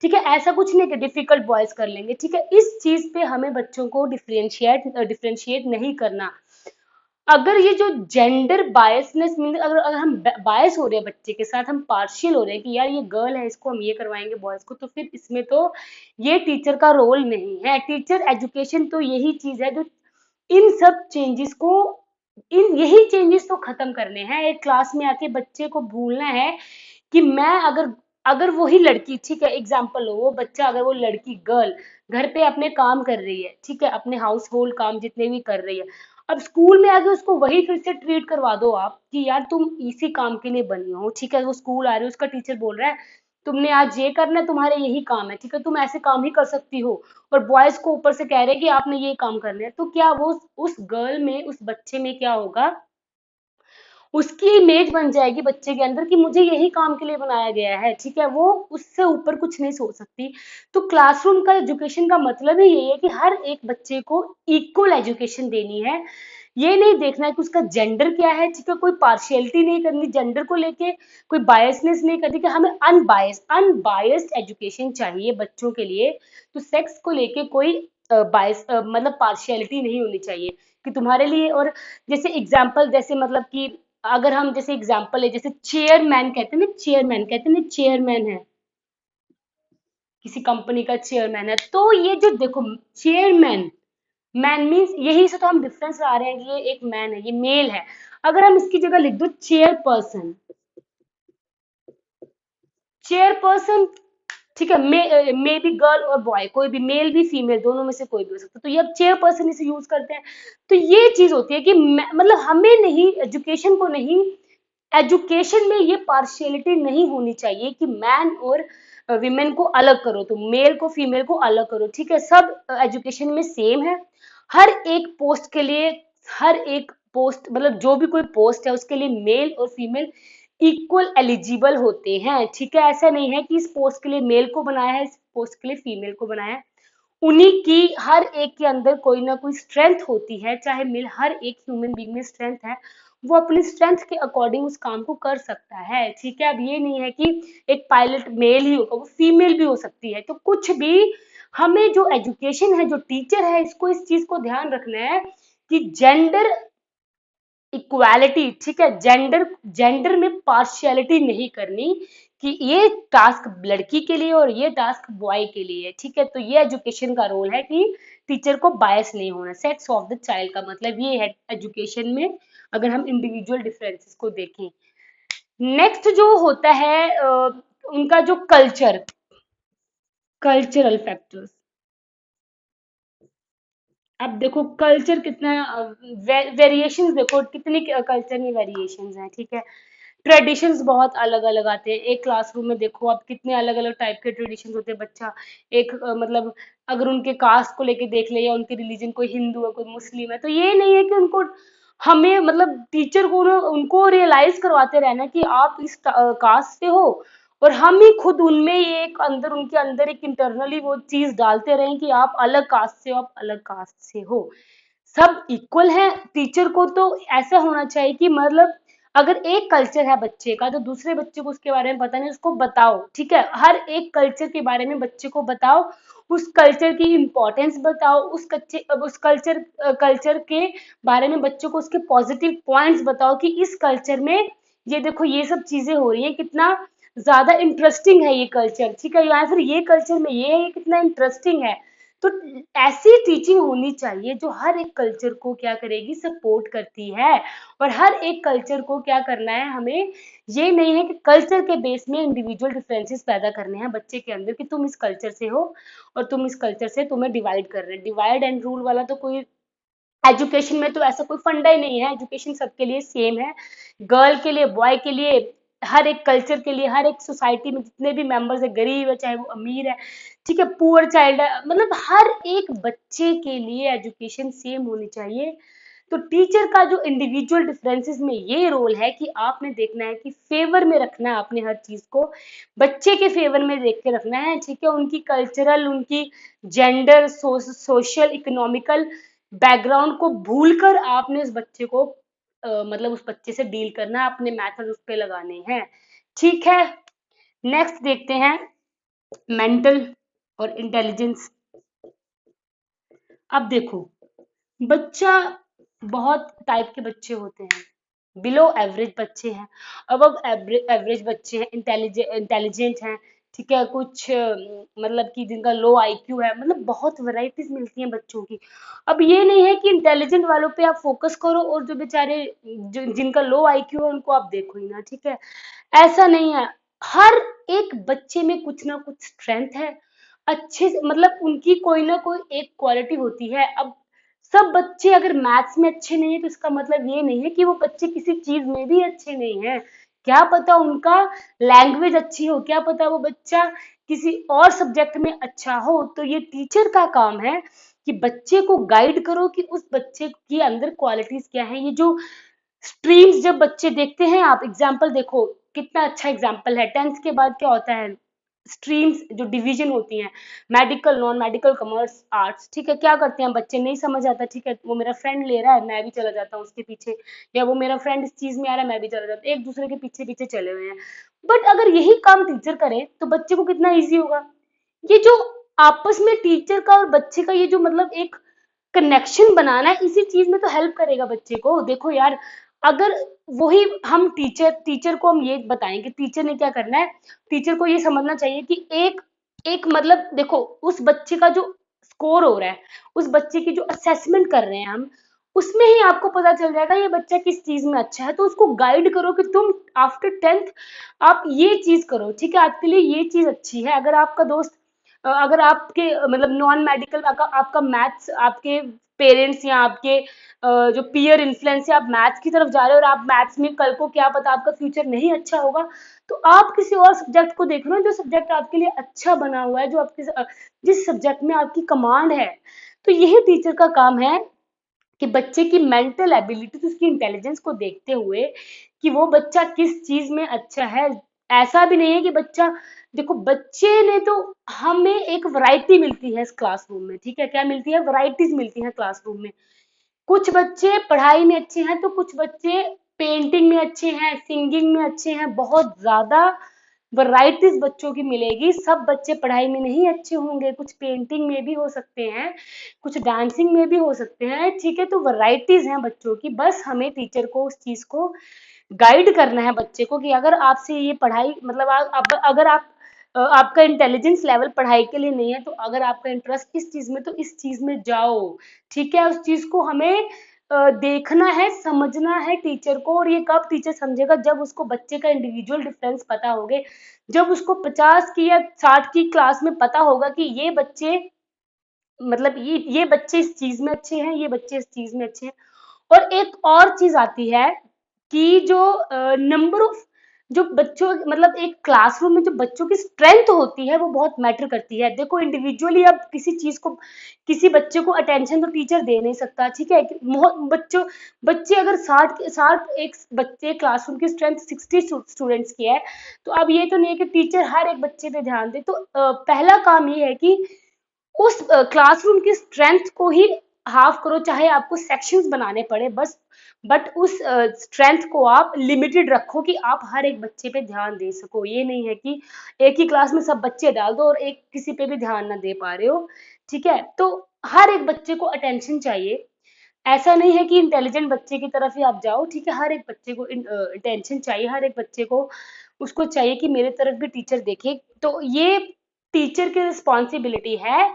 ठीक है। ऐसा कुछ नहीं कि डिफिकल्ट बॉयज कर लेंगे, ठीक है। इस चीज पे हमें बच्चों को डिफरेंशिएट नहीं करना। अगर ये जो जेंडर बायसनेस मीन, अगर हम बायस हो रहे हैं बच्चे के साथ, हम पार्शियल हो रहे हैं कि यार ये गर्ल है इसको हम ये करवाएंगे बॉयज को, तो फिर इसमें तो ये टीचर का रोल नहीं है। टीचर एजुकेशन तो यही चीज है जो इन सब चेंजेस को, इन यही चेंजेस तो खत्म करने हैं। एक क्लास में आके बच्चे को भूलना है कि मैं अगर अगर वही लड़की, ठीक है, एग्जाम्पल लो, वो बच्चा अगर वो लड़की गर्ल घर पे अपने काम कर रही है, ठीक है, अपने हाउस होल्ड काम जितने भी कर रही है, अब स्कूल में आके उसको वही फिर से ट्रीट करवा दो आप कि यार तुम इसी काम के लिए बनी हो, ठीक है। वो स्कूल आ रही है, उसका टीचर बोल रहा है तुमने आज ये करना है, तुम्हारे यही काम है, ठीक है, तुम ऐसे काम ही कर सकती हो, और बॉयज को ऊपर से कह रहे हैं कि आपने ये काम करना है, तो क्या वो उस गर्ल में, उस बच्चे में क्या होगा, उसकी इमेज बन जाएगी बच्चे के अंदर कि मुझे यही काम के लिए बनाया गया है, ठीक है। वो उससे ऊपर कुछ नहीं सोच सकती। तो क्लासरूम का एजुकेशन का मतलब ही यही है कि हर एक बच्चे को इक्वल एजुकेशन देनी है। ये नहीं देखना है कि उसका जेंडर क्या है, ठीक है, कोई पार्शियलिटी नहीं करनी जेंडर को लेके, कोई बायसनेस नहीं करनी, कि हमें अनबायस्ड एजुकेशन चाहिए बच्चों के लिए। तो सेक्स को लेके कोई बायस मतलब पार्शियलिटी नहीं होनी चाहिए कि तुम्हारे लिए। और जैसे एग्जाम्पल, जैसे मतलब कि अगर हम जैसे एग्जाम्पल है, जैसे चेयरमैन कहते हैं ना, चेयरमैन कहते हैं ना, चेयरमैन है, किसी कंपनी का चेयरमैन है, तो ये जो देखो चेयरमैन, मैन मीन्स यही से तो हम डिफरेंस ला रहे हैं कि ये एक मैन है, ये मेल है। अगर हम इसकी जगह लिख दो चेयरपर्सन, चेयरपर्सन, ठीक है, मे बी गर्ल और बॉय, कोई भी मेल भी फीमेल दोनों में से कोई भी हो सकता है, तो ये अब चेयरपर्सन इसे यूज करते हैं। तो ये चीज होती है कि मतलब हमें नहीं, एजुकेशन को नहीं, एजुकेशन में ये पार्शियलिटी नहीं होनी चाहिए कि मैन और विमेन को अलग करो, तो मेल को फीमेल को अलग करो, ठीक है। सब एजुकेशन में सेम है। हर एक पोस्ट के लिए, हर एक पोस्ट मतलब जो भी कोई पोस्ट है उसके लिए मेल और फीमेल इक्वल एलिजिबल होते हैं, ठीक है। ऐसा नहीं है कि इस पोस्ट के लिए मेल को बनाया है, इस पोस्ट के लिए फीमेल को बनाया है। उन्हीं की हर एक के अंदर कोई ना कोई स्ट्रेंथ होती है, चाहे मेल, हर एक ह्यूमन बीइंग में स्ट्रेंथ है, वो अपनी स्ट्रेंथ के अकॉर्डिंग उस काम को कर सकता है, ठीक है। अब ये नहीं है कि एक पायलट मेल ही होगा, वो फीमेल भी हो सकती है, तो कुछ भी, हमें जो एजुकेशन है, जो टीचर है, इसको इस चीज को ध्यान रखना है कि जेंडर इक्वालिटी, ठीक है, जेंडर जेंडर में पार्शियलिटी नहीं करनी कि ये टास्क लड़की के लिए और ये टास्क बॉय के लिए है, ठीक है। तो ये एजुकेशन का रोल है कि टीचर को बायस नहीं होना। सेक्स ऑफ द चाइल्ड का मतलब ये है एजुकेशन में, अगर हम इंडिविजुअल डिफरेंसेस को देखें। नेक्स्ट जो होता है उनका जो कल्चरल फैक्टर्स। अब देखो कल्चर कितना, वेरिएशंस देखो कितनी कल्चर में वेरिएशंस हैं, ठीक है। ट्रेडिशंस बहुत अलग अलग आते हैं। एक क्लासरूम में देखो आप कितने अलग अलग टाइप के ट्रेडिशंस होते हैं। बच्चा एक मतलब अगर उनके कास्ट को लेके देख ले या उनके रिलीजन, कोई हिंदू है कोई मुस्लिम है, तो ये नहीं है कि उनको, हमें मतलब टीचर को ना उनको रियलाइज करवाते रहना कि आप इस कास्ट से हो, और हम ही खुद उनमें ये एक अंदर, उनके अंदर एक इंटरनली वो चीज डालते रहें कि आप अलग कास्ट से हो, आप अलग कास्ट से हो, सब इक्वल हैं। टीचर को तो ऐसा होना चाहिए कि मतलब अगर एक कल्चर है बच्चे का तो दूसरे बच्चे को उसके बारे में पता नहीं, उसको बताओ, ठीक है, हर एक कल्चर के बारे में बच्चे को बताओ, उस कल्चर की इम्पोर्टेंस बताओ, उस कल्चर के बारे में बच्चों को उसके पॉजिटिव पॉइंट्स बताओ कि इस कल्चर में ये देखो ये सब चीजें हो रही हैं, कितना ज्यादा इंटरेस्टिंग है ये कल्चर, ठीक है, या फिर ये कल्चर में ये है, कितना इंटरेस्टिंग है। तो ऐसी टीचिंग होनी चाहिए जो हर एक कल्चर को क्या करेगी, सपोर्ट करती है। और हर एक कल्चर को क्या करना है हमें, ये नहीं है कि कल्चर के बेस में इंडिविजुअल डिफरेंसेस पैदा करने हैं बच्चे के अंदर कि तुम इस कल्चर से हो और तुम इस कल्चर से, तुम्हें डिवाइड कर रहे हैं। डिवाइड एंड रूल वाला तो कोई एजुकेशन में तो ऐसा कोई फंडा ही नहीं है, एजुकेशन सबके लिए सेम है, गर्ल के लिए, बॉय के लिए, हर एक कल्चर के लिए, हर एक सोसाइटी में जितने भी मेंबर्स है, गरीब है चाहे वो अमीर है, ठीक है, पुअर चाइल्ड है, मतलब हर एक बच्चे के लिए एजुकेशन सेम होनी चाहिए। तो टीचर का जो इंडिविजुअल डिफरेंसेस में ये रोल है कि आपने देखना है कि फेवर में रखना है आपने हर चीज को, बच्चे के फेवर में देख के रखना है, ठीक है, उनकी कल्चरल, उनकी जेंडर, सोशल, इकोनॉमिकल बैकग्राउंड को भूलकर आपने उस बच्चे को मतलब उस बच्चे से डील करना है, अपने मेथड उस पे लगाने हैं, ठीक है। नेक्स्ट देखते हैं मेंटल और इंटेलिजेंस। अब देखो, बच्चा, बहुत टाइप के बच्चे होते हैं, बिलो एवरेज बच्चे हैं, अब एवरेज बच्चे हैं, इंटेलिजेंट हैं, ठीक है, कुछ मतलब कि जिनका लो आईक्यू है, मतलब बहुत वैरायटीज मिलती हैं बच्चों की। अब ये नहीं है कि इंटेलिजेंट वालों पे आप फोकस करो और जो बेचारे जिनका लो आईक्यू है उनको आप देखो ही ना, ठीक है, ऐसा नहीं है। हर एक बच्चे में कुछ ना कुछ स्ट्रेंथ है, अच्छे से मतलब उनकी कोई ना कोई एक क्वालिटी होती है। अब सब बच्चे अगर मैथ्स में अच्छे नहीं है तो इसका मतलब ये नहीं है कि वो बच्चे किसी चीज में भी अच्छे नहीं है, क्या पता उनका लैंग्वेज अच्छी हो, क्या पता वो बच्चा किसी और सब्जेक्ट में अच्छा हो। तो ये टीचर का काम है कि बच्चे को गाइड करो कि उस बच्चे के अंदर क्वालिटीज क्या है। ये जो स्ट्रीम्स जब बच्चे देखते हैं, आप एग्जाम्पल देखो, कितना अच्छा एग्जाम्पल है, टेंथ के बाद क्या होता है, स्ट्रीम्स जो डिवीजन होती हैं, medical, non medical, commerce, arts, ठीक है, क्या करते हैं बच्चे, नहीं समझ आता, ठीक है, वो मेरा फ्रेंड ले रहा है मैं भी चला जाता हूँ उसके पीछे, या वो मेरा फ्रेंड इस चीज में आ रहा है मैं भी चला जाता हूँ, एक दूसरे के पीछे पीछे चले हुए हैं। बट अगर यही काम टीचर करे तो बच्चे को कितना ईजी होगा। ये जो आपस में टीचर का और बच्चे का ये जो मतलब एक कनेक्शन बनाना है, इसी चीज में तो हेल्प करेगा बच्चे को। देखो यार, अगर वही हम टीचर को हम ये बताएं कि टीचर ने क्या करना है, टीचर को ये समझना चाहिए कि एक एक मतलब देखो, उस बच्चे का जो स्कोर हो रहा है, उस बच्चे की जो असेसमेंट कर रहे हैं हम, उसमें ही आपको पता चल जाएगा ये बच्चा किस चीज में अच्छा है। तो उसको गाइड करो कि तुम आफ्टर टेंथ आप ये चीज करो, ठीक है, आपके लिए ये चीज अच्छी है। अगर आपका दोस्त अगर आपके मतलब नॉन मेडिकल आपका मैथ्स, आपके पेरेंट्स या आपके जो पीयर इन्फ्लुएंस से आप मैथ्स की तरफ जा रहे हो और आप मैथ्स में कल को क्या पता आपका फ्यूचर नहीं अच्छा होगा, तो आप किसी और सब्जेक्ट को देख रहे हो जो सब्जेक्ट आपके लिए अच्छा बना हुआ है, जो आपके जिस सब्जेक्ट में आपकी कमांड है। तो यही टीचर का काम है कि बच्चे की मेंटल एबिलिटी, उसकी इंटेलिजेंस को देखते हुए कि वो बच्चा किस चीज में अच्छा है। ऐसा भी नहीं है कि बच्चा, देखो बच्चे ने तो, हमें एक वैरायटी मिलती है इस क्लासरूम में, ठीक है, क्या मिलती है, वैरायटीज मिलती हैं क्लासरूम में। कुछ बच्चे पढ़ाई में अच्छे हैं तो कुछ बच्चे पेंटिंग में अच्छे हैं, सिंगिंग में अच्छे हैं, बहुत ज्यादा वैरायटीज बच्चों की मिलेगी। सब बच्चे पढ़ाई में नहीं अच्छे होंगे, कुछ पेंटिंग में भी हो सकते हैं, कुछ डांसिंग में भी हो सकते हैं, ठीक है, तो वैरायटीज हैं बच्चों की। बस हमें टीचर को उस चीज को गाइड करना है बच्चे को कि अगर आपसे ये पढ़ाई मतलब अगर आप आपका इंटेलिजेंस लेवल पढ़ाई के लिए नहीं है, तो अगर आपका इंटरेस्ट इस चीज में तो इस चीज में जाओ, ठीक है। उस चीज को हमें देखना है, समझना है टीचर को। और ये कब टीचर समझेगा, जब उसको बच्चे का इंडिविजुअल डिफरेंस पता होगे, जब उसको 50 की या 60 की क्लास में पता होगा कि ये बच्चे मतलब ये बच्चे इस चीज में अच्छे हैं, ये बच्चे इस चीज में अच्छे हैं। और एक और चीज आती है कि जो नंबर ऑफ जो बच्चों मतलब एक क्लासरूम में जो बच्चों की स्ट्रेंथ होती है वो बहुत मैटर करती है। देखो इंडिविजुअली अब किसी चीज को, किसी बच्चे को अटेंशन तो टीचर दे नहीं सकता, ठीक है, बच्चों बच्चे अगर 60 एक बच्चे क्लासरूम की स्ट्रेंथ 60 स्टूडेंट्स की है, तो अब ये तो नहीं है कि टीचर हर एक बच्चे पे ध्यान दे। तो पहला काम ये है कि उस क्लासरूम की स्ट्रेंथ को ही हाफ करो, चाहे आपको सेक्शंस बनाने पड़े, बस बट उस स्ट्रेंथ को आप लिमिटेड रखो कि आप हर एक बच्चे पे ध्यान दे सको। ये नहीं है कि एक ही क्लास में सब बच्चे डाल दो और एक किसी पे भी ध्यान ना दे पा रहे हो। ठीक है, तो हर एक बच्चे को अटेंशन चाहिए। ऐसा नहीं है कि इंटेलिजेंट बच्चे की तरफ ही आप जाओ। ठीक है, हर एक बच्चे को अटेंशन चाहिए, हर एक बच्चे को उसको चाहिए कि मेरे तरफ भी टीचर देखे। तो ये टीचर की रिस्पॉन्सिबिलिटी है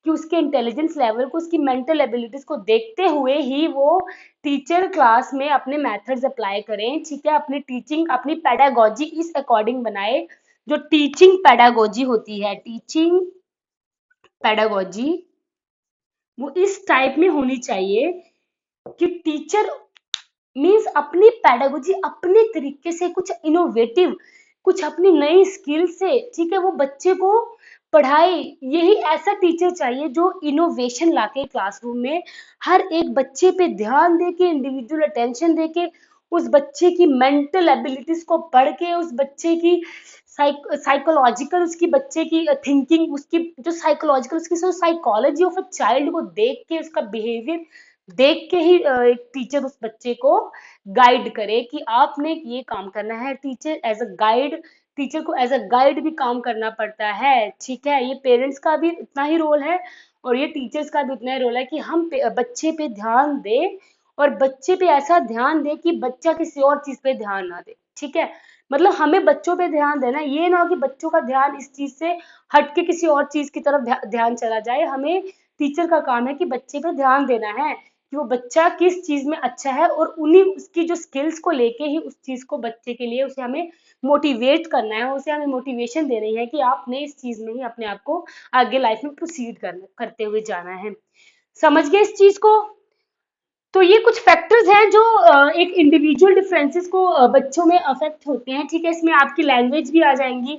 कि उसके इंटेलिजेंस लेवल को, उसकी मेंटल एबिलिटीज को देखते हुए ही वो टीचर क्लास में अपने मेथड्स अप्लाई करें। ठीक है, अपनी टीचिंग, अपनी पेडागोजी इस अकॉर्डिंग बनाए। जो टीचिंग पेडागोजी होती है, टीचिंग पेडागोजी वो इस टाइप में होनी चाहिए कि टीचर मीन्स अपनी पेडागोजी अपने तरीके से, कुछ इनोवेटिव, कुछ अपनी नई स्किल से, ठीक है, वो बच्चे को पढ़ाए। यही ऐसा टीचर चाहिए जो इनोवेशन लाके क्लासरूम में हर एक बच्चे पे ध्यान दे के, इंडिविजुअल अटेंशन दे के, उस बच्चे की मेंटल एबिलिटीज को पढ़ के, उस बच्चे की साइकोलॉजिकल, उसकी बच्चे की थिंकिंग, उसकी जो साइकोलॉजिकल, उसकी साइकोलॉजी ऑफ अ चाइल्ड को देख के, उसका बिहेवियर देख के ही एक टीचर उस बच्चे को गाइड करे कि आपने ये काम करना है। Teacher as a guide, teacher को एज अ गाइड भी काम करना पड़ता है। ठीक है, ये पेरेंट्स का भी इतना ही रोल है और ये टीचर्स का भी उतना ही रोल है कि हम बच्चे पे ध्यान दें और बच्चे पे ऐसा ध्यान दें कि बच्चा किसी और चीज पे ध्यान ना दे। ठीक है, मतलब हमें बच्चों पे ध्यान देना, ये ना हो कि बच्चों का ध्यान इस चीज से हट के किसी और चीज की तरफ ध्यान चला जाए। हमें, टीचर का काम है कि बच्चे पे ध्यान देना है कि वो बच्चा किस चीज में अच्छा है और उन्हीं उसकी जो स्किल्स को लेके ही उस चीज को बच्चे के लिए उसे हमें मोटिवेट करना है, उसे हमें मोटिवेशन देनी है कि आपने इस चीज में ही अपने आप को आगे लाइफ में प्रोसीड करते हुए जाना है। समझ गए इस चीज को? तो ये कुछ फैक्टर्स हैं जो एक इंडिविजुअल डिफरेंसेस को बच्चों में अफेक्ट होते हैं। ठीक है, इसमें आपकी लैंग्वेज भी आ जाएंगी,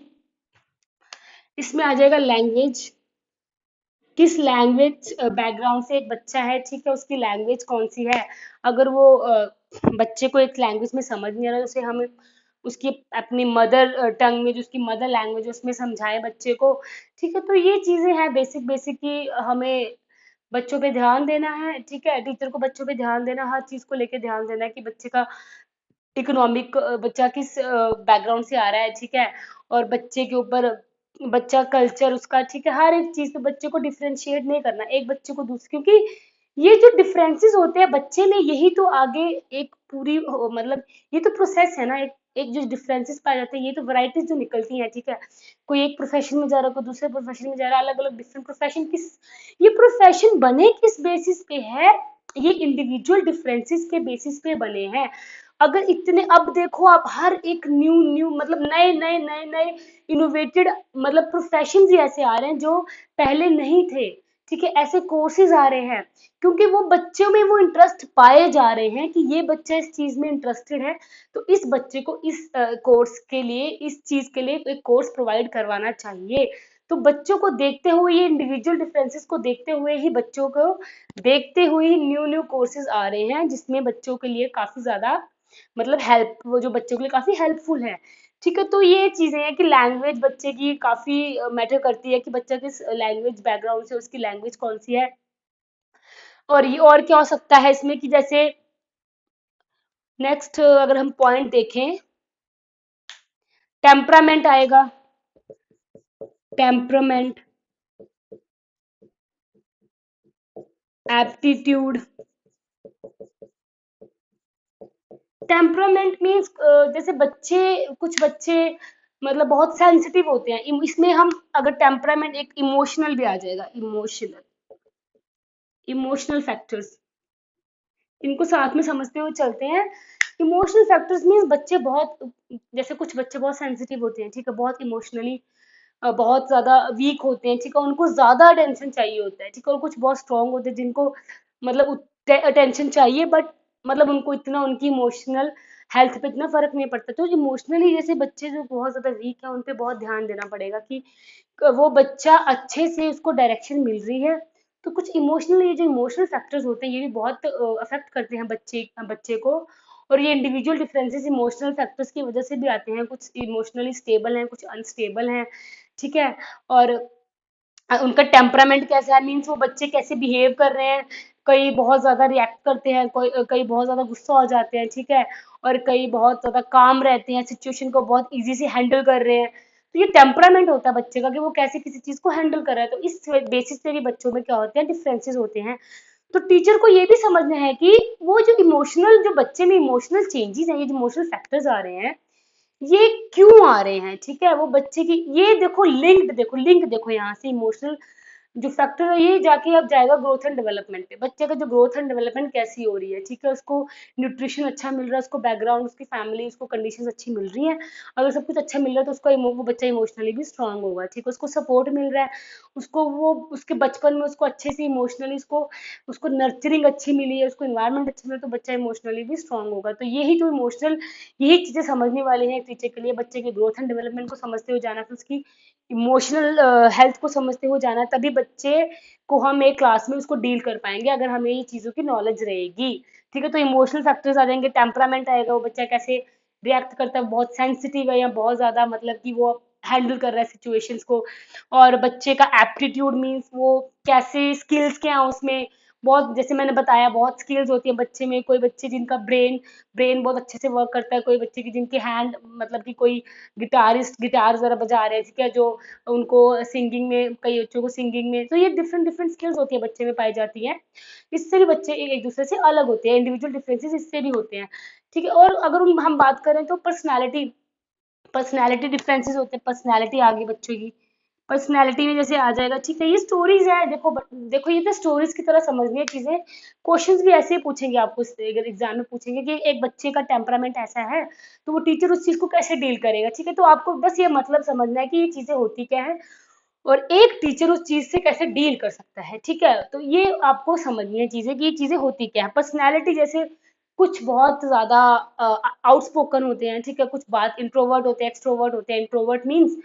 इसमें आ जाएगा लैंग्वेज, किस लैंग्वेज बैकग्राउंड से एक बच्चा है। ठीक है, उसकी लैंग्वेज कौन सी है। अगर वो बच्चे को एक लैंग्वेज में समझ नहीं आ रहा है, उसे हम उसकी अपनी मदर टंग में, जो उसकी मदर लैंग्वेज है उसमें समझाएं बच्चे को। ठीक है, तो ये चीजें हैं बेसिक बेसिक की हमें बच्चों पे ध्यान देना है। ठीक है, टीचर को बच्चों पे ध्यान देना, हर चीज को लेके ध्यान देना है कि बच्चे का इकोनॉमिक, बच्चा किस बैकग्राउंड से आ रहा है। ठीक है, और बच्चे के ऊपर, बच्चा कल्चर उसका, ठीक है, हर एक चीज पे बच्चे को डिफरेंशिएट नहीं करना एक बच्चे को दूसरे, क्योंकि ये जो डिफरेंसेस होते हैं बच्चे में, यही तो आगे एक पूरी मतलब ये तो प्रोसेस है ना। एक एक जो डिफरेंसेस पाए जाते हैं, ये तो वैरायटीज जो निकलती हैं। ठीक है, कोई एक प्रोफेशन में जा रहा है, कोई दूसरे प्रोफेशन में जा रहा है, अलग अलग डिफरेंट प्रोफेशन, किस ये प्रोफेशन बने किस बेसिस पे है, ये इंडिविजुअल डिफरेंसेस के बेसिस पे बने हैं। अगर इतने, अब देखो आप हर एक न्यू न्यू मतलब नए नए नए नए इनोवेटेड मतलब प्रोफेशन ही ऐसे आ रहे हैं जो पहले नहीं थे। ठीक है, ऐसे कोर्सेज आ रहे हैं क्योंकि वो बच्चों में वो इंटरेस्ट पाए जा रहे हैं कि ये बच्चा इस चीज में इंटरेस्टेड है, तो इस बच्चे को इस कोर्स के लिए, इस चीज के लिए एक कोर्स प्रोवाइड करवाना चाहिए। तो बच्चों को देखते हुए, ये इंडिविजुअल डिफरेंसेस को देखते हुए ही, बच्चों को देखते हुए ही न्यू न्यू कोर्सेज आ रहे हैं जिसमें बच्चों के लिए काफी ज्यादा मतलब हेल्प, वो जो बच्चों के लिए काफी हेल्पफुल है। ठीक है, तो ये चीजें हैं कि लैंग्वेज बच्चे की काफी मैटर करती है कि बच्चा किस लैंग्वेज बैकग्राउंड से, उसकी लैंग्वेज कौन सी है। और ये और क्या हो सकता है इसमें कि जैसे नेक्स्ट अगर हम पॉइंट देखें, टेम्परामेंट आएगा, टेम्परामेंट, एप्टीट्यूड। टेम्परामेंट मीन्स जैसे बच्चे, कुछ बच्चे मतलब बहुत सेंसिटिव होते हैं। इसमें हम अगर टेम्परामेंट, एक इमोशनल भी आ जाएगा, इमोशनल, इमोशनल फैक्टर्स, इनको साथ में समझते हुए चलते हैं। इमोशनल फैक्टर्स मीन्स बच्चे बहुत, जैसे कुछ बच्चे बहुत सेंसिटिव होते हैं। ठीक है, बहुत इमोशनली बहुत ज्यादा वीक होते हैं। ठीक है, उनको ज्यादा अटेंशन चाहिए होता है। ठीक है, और कुछ बहुत स्ट्रांग होते हैं जिनको मतलब अटेंशन चाहिए, बट मतलब उनको इतना, उनकी इमोशनल हेल्थ पे इतना फर्क नहीं पड़ता। तो इमोशनली जैसे बच्चे जो बहुत ज्यादा वीक है, उन पे बहुत ध्यान देना पड़ेगा कि वो बच्चा अच्छे से, उसको डायरेक्शन मिल रही है। तो कुछ इमोशनल, ये जो इमोशनल फैक्टर्स होते हैं, ये भी बहुत अफेक्ट करते हैं बच्चे को। और ये इंडिविजुअल डिफरेंसेस इमोशनल फैक्टर्स की वजह से भी आते हैं। कुछ इमोशनली स्टेबल हैं, कुछ अनस्टेबल हैं। ठीक है, और उनका टेम्परामेंट कैसा है मीन्स वो बच्चे कैसे बिहेव कर रहे हैं, कई बहुत ज़्यादा रिएक्ट करते हैं, कई बहुत ज़्यादा गुस्सा हो जाते हैं, ठीक है, और कई बहुत ज़्यादा काम रहते हैं, सिचुएशन को बहुत ईज़ी से हैंडल कर रहे हैं। तो ये टेम्परामेंट होता है बच्चे का कि वो कैसे किसी चीज़ को हैंडल कर रहा है। तो इस बेसिस पे भी बच्चों में क्या होते हैं, डिफरेंसेस होते हैं। तो टीचर को ये भी समझना है कि वो जो बच्चे में इमोशनल चेंजेस हैं, ये जो इमोशनल फैक्टर्स आ रहे हैं, ये क्यों आ रहे हैं, ठीक है, वो बच्चे की ये देखो लिंक देखो यहाँ से इमोशनल जो फैक्टर है, ये जाके अब जाएगा ग्रोथ एंड डेवलपमेंट पे। बच्चे का जो ग्रोथ एंड डेवलपमेंट कैसी हो रही है, ठीक है, उसको न्यूट्रिशन अच्छा मिल रहा है, उसको बैकग्राउंड, उसकी फैमिली, उसको कंडीशंस अच्छी मिल रही हैं। अगर सब कुछ अच्छा मिल रहा है तो वो बच्चा इमोशनली भी स्ट्रांग होगा, ठीक है, उसको सपोर्ट मिल रहा है, उसको वो उसके बचपन में उसको अच्छे से इमोशनली उसको उसको नर्चरिंग अच्छी मिली है, उसको इन्वायरमेंट अच्छा मिला, तो बच्चा इमोशनली भी स्ट्रांग होगा। तो यही चीजें समझने वाली हैं एक टीचर के लिए, बच्चे के ग्रोथ एंड डेवलपमेंट को समझते हुए जाना, फिर उसकी इमोशनल हेल्थ को समझते हुए जाना, तभी बच्चे को हम एक क्लास में उसको डील कर पाएंगे, अगर हमें ये चीज़ों की नॉलेज रहेगी, ठीक है। तो इमोशनल फैक्टर्स आ जाएंगे, टेम्परामेंट आएगा, वो बच्चा कैसे रिएक्ट करता है, बहुत सेंसिटिव है या बहुत ज़्यादा मतलब कि वो हैंडल कर रहा है सिचुएशंस को, और बच्चे का एप्टीट्यूड मीन्स वो कैसे स्किल्स क्या है उसमें, बहुत जैसे मैंने बताया बहुत स्किल्स होती है बच्चे में, कोई बच्चे जिनका ब्रेन ब्रेन बहुत अच्छे से वर्क करता है, कोई बच्चे की जिनके हैंड मतलब कि कोई गिटारिस्ट गिटार जरा बजा रहे हैं, ठीक है, जो उनको सिंगिंग में, कई बच्चों को सिंगिंग में, तो ये डिफरेंट डिफरेंट स्किल्स होती है बच्चे में पाई जाती हैं। इससे भी बच्चे एक दूसरे से अलग होते हैं, इंडिविजुअल डिफरेंसेस इससे भी होते हैं, ठीक है। और अगर हम बात करें तो पर्सनैलिटी पर्सनैलिटी डिफरेंसेस होते हैं, पर्सनैलिटी आ गई बच्चों की, पर्सनैलिटी में जैसे आ जाएगा, ठीक है, ये स्टोरीज है, देखो ये तो स्टोरीज की तरह समझनी है चीजें। क्वेश्चंस भी ऐसे ही पूछेंगे आपको, अगर एग्जाम में पूछेंगे कि एक बच्चे का टेम्परामेंट ऐसा है, तो वो टीचर उस चीज को कैसे डील करेगा, ठीक है। तो आपको बस ये मतलब समझना है कि ये चीजें होती क्या है, और एक टीचर उस चीज से कैसे डील कर सकता है, ठीक है। तो ये आपको समझनी है चीजें कि ये चीजें होती क्या है। पर्सनैलिटी जैसे कुछ बहुत ज्यादा आउटस्पोकन होते हैं, ठीक है, कुछ बात इंट्रोवर्ट होते हैं, एक्सट्रोवर्ट होते हैं। इंट्रोवर्ट मीन्स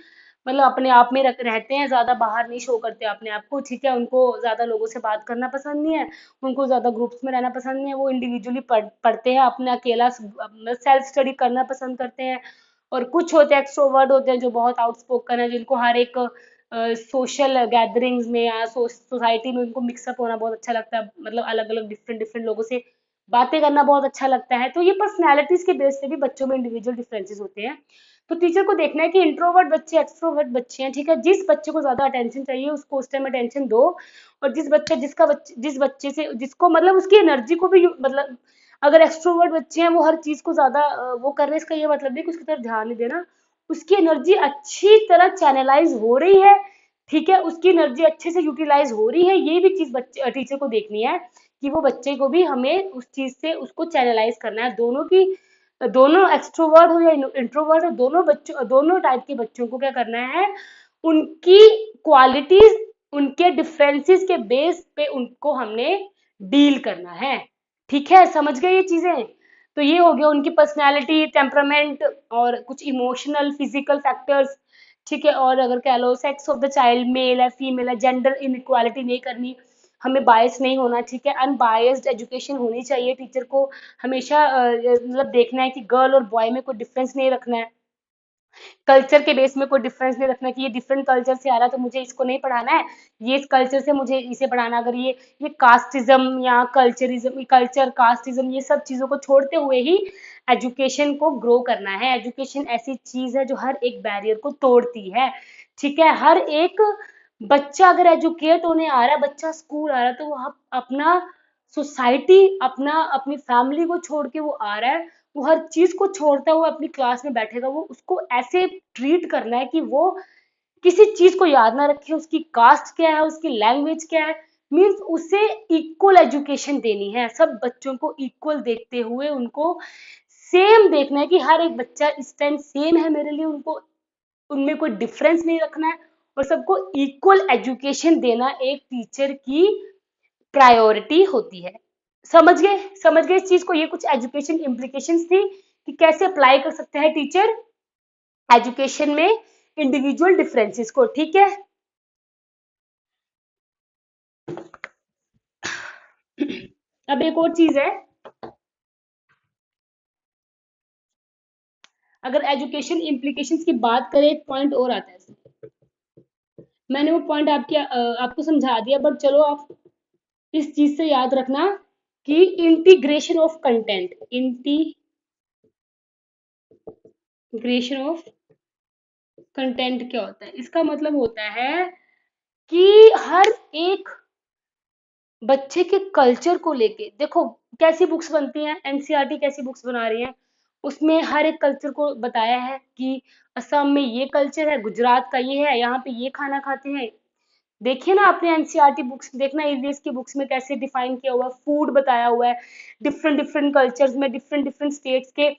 मतलब अपने आप में रहते हैं, ज्यादा बाहर नहीं शो करते अपने आप को, ठीक है, उनको ज्यादा लोगों से बात करना पसंद नहीं है, उनको ज्यादा ग्रुप्स में रहना पसंद नहीं है, वो इंडिविजुअली पढ़ते हैं, अपने अकेला सेल्फ स्टडी करना पसंद करते हैं। और कुछ होते हैं एक्सट्रोवर्ट होते हैं जो बहुत आउटस्पोकन है, जिनको हर एक सोशल गैदरिंग्स में या सोसाइटी में उनको मिक्सअप होना बहुत अच्छा लगता है, मतलब अलग अलग डिफरेंट डिफरेंट लोगों से बातें करना बहुत अच्छा लगता है। तो ये पर्सनैलिटीज के बेस पे भी बच्चों में इंडिविजुअल डिफरेंसेस होते हैं। तो टीचर को देखना है कि इंट्रोवर्ट बच्चे एक्सट्रोवर्ट बच्चे हैं, ठीक है, जिस बच्चे को ज्यादा अटेंशन चाहिए उसको उस टाइम अटेंशन दो, और जिस बच्चे से जिसको मतलब उसकी एनर्जी को भी मतलब अगर एक्सट्रोवर्ट बच्चे हैं वो हर चीज को ज्यादा वो कर रहे हैं, इसका ये मतलब नहीं कि उसकी तरफ ध्यान नहीं देना, उसकी एनर्जी अच्छी तरह चैनलाइज हो रही है, ठीक है, उसकी एनर्जी अच्छे से यूटिलाइज हो रही है, ये भी चीज बच्चे टीचर को देखनी है कि वो बच्चे को भी हमें उस चीज से उसको चैनलाइज करना है। दोनों एक्सट्रोवर्ट हो या इंट्रोवर्ट हो, दोनों टाइप के बच्चों को क्या करना है, उनकी क्वालिटीज, उनके डिफरेंसेस के बेस पे उनको हमने डील करना है, ठीक है, समझ गए ये चीजें। तो ये हो गया उनकी पर्सनालिटी, टेम्परामेंट, और कुछ इमोशनल फिजिकल फैक्टर्स, ठीक है। और अगर कह लो sex of the child, male है फीमेल है, जेंडर इनइक्वालिटी नहीं करनी, हमें बायस नहीं होना, ठीक है, अनबायस्ड एजुकेशन होनी चाहिए, टीचर को हमेशा मतलब देखना है कि गर्ल और बॉय में कोई डिफरेंस नहीं रखना है, कल्चर के बेस में कोई डिफरेंस नहीं रखना कि ये डिफरेंट कल्चर से आ रहा है तो मुझे इसको नहीं पढ़ाना है, ये इस कल्चर से मुझे इसे पढ़ाना। अगर ये कास्टिज्म या कल्चर कास्टिज्म ये सब चीजों को छोड़ते हुए ही एजुकेशन को ग्रो करना है। एजुकेशन ऐसी चीज है जो हर एक बैरियर को तोड़ती है, ठीक है। हर एक बच्चा अगर एजुकेट होने आ रहा है, बच्चा स्कूल आ रहा है, तो वो अपना सोसाइटी, अपनी फैमिली को छोड़ के वो आ रहा है, वो हर चीज को छोड़ता हुआ अपनी क्लास में बैठेगा, वो उसको ऐसे ट्रीट करना है कि वो किसी चीज को याद ना रखे, उसकी कास्ट क्या है, उसकी लैंग्वेज क्या है, मीन्स उसे इक्वल एजुकेशन देनी है, सब बच्चों को इक्वल देखते हुए उनको सेम देखना है कि हर एक बच्चा इस टाइम सेम है मेरे लिए, उनको उनमें कोई डिफरेंस नहीं रखना है, और सबको इक्वल एजुकेशन देना एक टीचर की प्रायोरिटी होती है। समझ गए इस चीज को, ये कुछ एजुकेशन इम्प्लीकेशंस थी कि कैसे अप्लाई कर सकते हैं टीचर एजुकेशन में इंडिविजुअल डिफरेंसेस को, ठीक है। अब एक और चीज है, अगर एजुकेशन इम्प्लीकेशंस की बात करें, एक पॉइंट और आता है इसमें। मैंने वो पॉइंट आपको समझा दिया, बट चलो आप इस चीज से याद रखना कि integration of content, integration of content क्या होता है? इसका मतलब होता है कि हर एक बच्चे के कल्चर को लेके, देखो कैसी बुक्स बनती हैं, एनसीईआरटी कैसी बुक्स बना रही है, उसमें हर एक कल्चर को बताया है कि असम में ये कल्चर है, गुजरात का ये है, यहाँ पे ये खाना खाते हैं। देखिए ना आपने एनसीईआरटी बुक्स देखना, ईवीएस की बुक्स में कैसे डिफाइन किया हुआ है, फूड बताया हुआ है, डिफरेंट डिफरेंट कल्चर्स में डिफरेंट डिफरेंट स्टेट्स के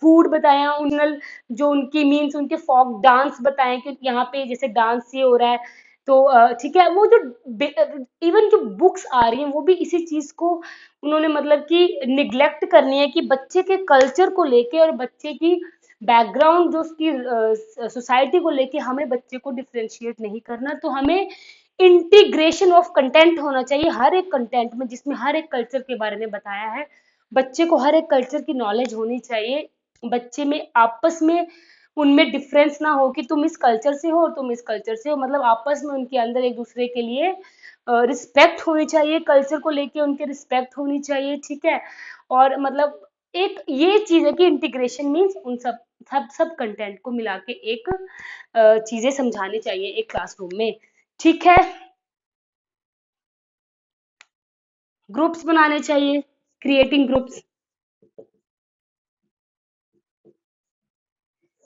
फूड बताया, उनल जो उनकी मीन्स उनके फोक डांस बताए कि यहाँ पे जैसे डांस ये हो रहा है। तो ठीक है, वो जो इवन जो बुक्स आ रही हैं वो भी इसी चीज को उन्होंने मतलब कि निग्लेक्ट करनी है कि बच्चे के कल्चर को लेके और बच्चे की बैकग्राउंड जो उसकी सोसाइटी को लेके हमें बच्चे को डिफरेंशिएट नहीं करना। तो हमें इंटीग्रेशन ऑफ कंटेंट होना चाहिए हर एक कंटेंट में, जिसमें हर एक कल्चर के बारे में बताया है। बच्चे को हर एक कल्चर की नॉलेज होनी चाहिए, बच्चे में आपस में उनमें डिफरेंस ना हो कि तुम इस कल्चर से हो और तुम इस कल्चर से हो, मतलब आपस में उनके अंदर एक दूसरे के लिए रिस्पेक्ट होनी चाहिए, कल्चर को लेके उनके रिस्पेक्ट होनी चाहिए, ठीक है। और मतलब एक ये चीज है कि इंटीग्रेशन मीन्स उन सब सब सब कंटेंट को मिला के एक चीजें समझानी चाहिए एक क्लासरूम में, ठीक है। ग्रुप्स बनाने चाहिए, क्रिएटिंग ग्रुप्स।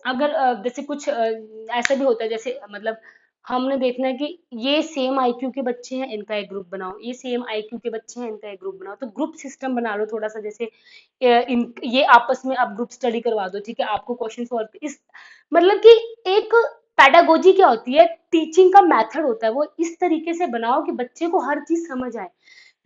अगर जैसे कुछ ऐसा भी होता है, जैसे मतलब हमने देखना है कि ये सेम आईक्यू के बच्चे हैं, इनका एक ग्रुप बनाओ, ये सेम आईक्यू के बच्चे हैं, इनका एक ग्रुप बनाओ, तो ग्रुप सिस्टम बना लो थोड़ा सा। जैसे इन ये आपस में आप ग्रुप स्टडी करवा दो, ठीक है, आपको क्वेश्चन सॉल्व इस मतलब कि एक पैडागोजी क्या होती है, टीचिंग का मेथड होता है, वो इस तरीके से बनाओ कि बच्चे को हर चीज समझ आए।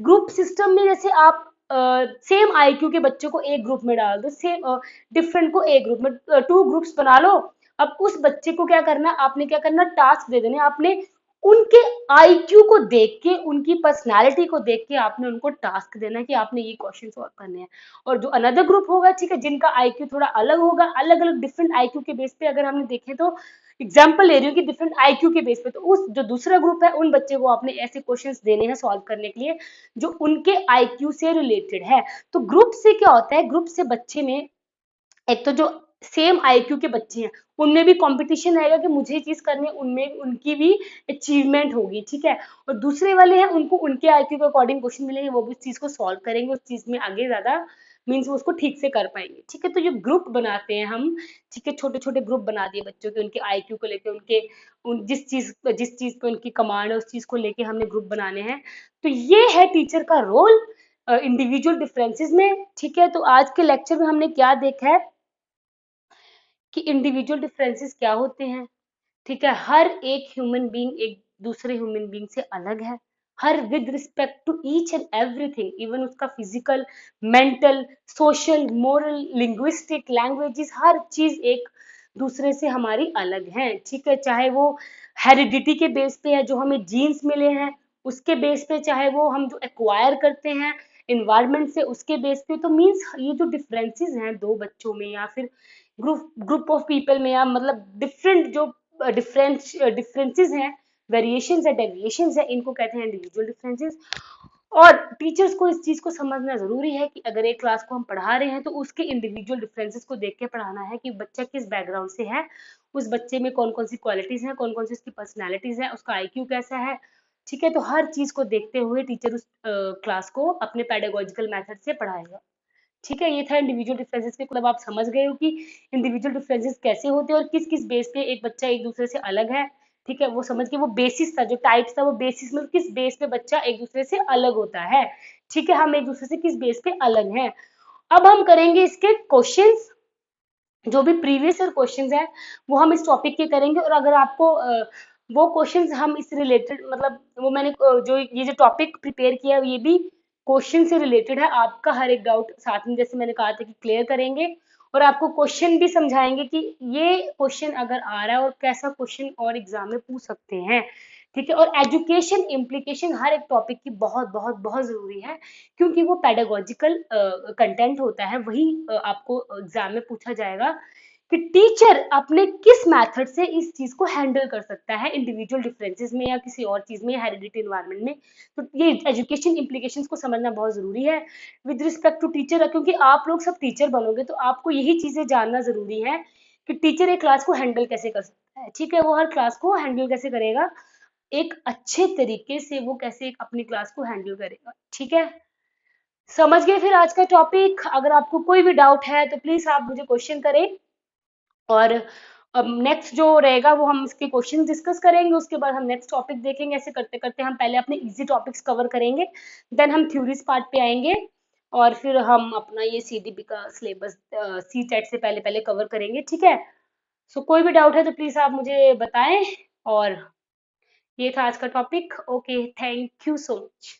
ग्रुप सिस्टम में जैसे आप सेम आईक्यू के बच्चों को एक ग्रुप में डाल दो, सेम डिफरेंट को एक ग्रुप में, टू ग्रुप्स बना लो। अब उस बच्चे को क्या करना, आपने क्या करना, टास्क दे देने आपने, उनके आईक्यू को देख के, उनकी पर्सनालिटी को देख के आपने उनको टास्क देना है कि आपने ये क्वेश्चन सॉल्व करने हैं। और जो अनदर ग्रुप होगा, ठीक है, जिनका आईक्यू थोड़ा अलग होगा, अलग अलग डिफरेंट आईक्यू के बेस पे अगर हमने देखे तो एग्जाम्पल ले रही हूँ कि डिफरेंट आईक्यू के बेस पे, तो उस जो दूसरा ग्रुप है उन बच्चे को आपने ऐसे क्वेश्चंस देने हैं सॉल्व करने के लिए जो उनके आईक्यू से रिलेटेड है। तो ग्रुप से क्या होता है, ग्रुप से बच्चे में एक तो जो सेम आईक्यू के बच्चे हैं उनमें भी कंपटीशन रहेगा कि मुझे ये चीज करनी है, उनमें उनकी भी अचीवमेंट होगी, ठीक है। और दूसरे वाले हैं उनको उनके आईक्यू के अकॉर्डिंग क्वेश्चन मिलेंगे, वो भी उस चीज को सॉल्व करेंगे, उस चीज में आगे ज्यादा मीन्स वो उसको ठीक से कर पाएंगे, ठीक है। तो जो ग्रुप बनाते हैं हम, ठीक है, छोटे छोटे ग्रुप बना दिए बच्चों के, उनके आईक्यू को लेके, उनके जिस चीज पे उनकी कमांड है उस चीज को लेके हमने ग्रुप बनाने हैं। तो ये है टीचर का रोल इंडिविजुअल डिफरेंसेस में, ठीक है। तो आज के लेक्चर में हमने क्या देखा है कि इंडिविजुअल डिफरेंसेस क्या होते हैं, ठीक है। हर एक ह्यूमन बीइंग एक दूसरे ह्यूमन बीइंग से अलग है, हर with respect to each and everything, even उसका physical, mental, social, moral, linguistic, languages, हर चीज एक दूसरे से हमारी अलग है, ठीक है। चाहे वो हेरिडिटी के बेस पे है, जो हमें जीन्स मिले हैं उसके बेस पे, चाहे वो हम जो एक्वायर करते हैं इन्वायरमेंट से उसके बेस पे। तो मीन्स ये जो डिफरेंसेस हैं दो बच्चों में या फिर ग्रुप ग्रुप ऑफ पीपल में, या मतलब डिफरेंट जो डिफरेंसेस हैं, वेरिएशंस है, डेविएशंस है, इनको कहते हैं इंडिविजुअल डिफरेंसेस। और टीचर्स को इस चीज को समझना जरूरी है कि अगर एक क्लास को हम पढ़ा रहे हैं तो उसके इंडिविजुअल डिफरेंसेस को देख के पढ़ाना है कि बच्चा किस बैकग्राउंड से है, उस बच्चे में कौन कौन सी क्वालिटीज हैं, कौन कौन सी उसकी पर्सनैलिटीज है, उसका आईक्यू कैसा है, ठीक है। तो हर चीज को देखते हुए टीचर उस क्लास को अपने पेडागोजिकल मेथड से पढ़ाएगा, ठीक है। ये था इंडिविजुअल डिफरेंसेस के, मतलब आप समझ गए हो कि इंडिविजुअल डिफरेंसेस कैसे होते हैं और किस किस बेस पे एक बच्चा एक दूसरे से अलग है, ठीक है। वो समझ के, वो बेसिस था, जो टाइप्स था वो बेसिस में किस बेस पे बच्चा एक दूसरे से अलग होता है, ठीक है, हम एक दूसरे से किस बेस पे अलग हैं। अब हम करेंगे इसके क्वेश्चंस, जो भी प्रीवियस ईयर क्वेश्चंस हैं वो हम इस टॉपिक के करेंगे। और अगर आपको वो क्वेश्चंस हम इस रिलेटेड, मतलब वो मैंने जो ये जो टॉपिक प्रिपेयर किया है ये भी क्वेश्चन से रिलेटेड है, आपका हर एक डाउट साथ में जैसे मैंने कहा था कि क्लियर करेंगे, और आपको क्वेश्चन भी समझाएंगे कि ये क्वेश्चन अगर आ रहा है और कैसा क्वेश्चन और एग्जाम में पूछ सकते हैं, ठीक है। और एजुकेशन इम्प्लीकेशन हर एक टॉपिक की बहुत बहुत बहुत जरूरी है, क्योंकि वो पेडागोजिकल कंटेंट होता है, वही आपको एग्जाम में पूछा जाएगा कि टीचर अपने किस मेथड से इस चीज को हैंडल कर सकता है इंडिविजुअल डिफरेंसेस में या किसी और चीज में, हेरिडिटी एनवायरनमेंट में। तो ये एजुकेशन इम्प्लीकेशंस को समझना बहुत जरूरी है विद रिस्पेक्ट टू टीचर, क्योंकि आप लोग सब टीचर बनोगे तो आपको यही चीजें जानना जरूरी है कि टीचर एक क्लास को हैंडल कैसे कर सकता है। ठीक है, वो हर क्लास को हैंडल कैसे करेगा, एक अच्छे तरीके से वो कैसे अपनी क्लास को हैंडल करेगा। ठीक है, समझ गए फिर आज का टॉपिक। अगर आपको कोई भी डाउट है तो प्लीज आप मुझे क्वेश्चन करें, और अब नेक्स्ट जो रहेगा वो हम इसके क्वेश्चन डिस्कस करेंगे, उसके बाद हम नेक्स्ट टॉपिक देखेंगे। ऐसे करते करते हम पहले अपने इजी टॉपिक्स कवर करेंगे, देन हम थ्योरीज पार्ट पे आएंगे, और फिर हम अपना ये सीडीपी का सिलेबस सी टेट से पहले पहले कवर करेंगे। ठीक है, सो कोई भी डाउट है तो प्लीज आप मुझे बताएं। और ये था आज का topic. Okay, thank you so much.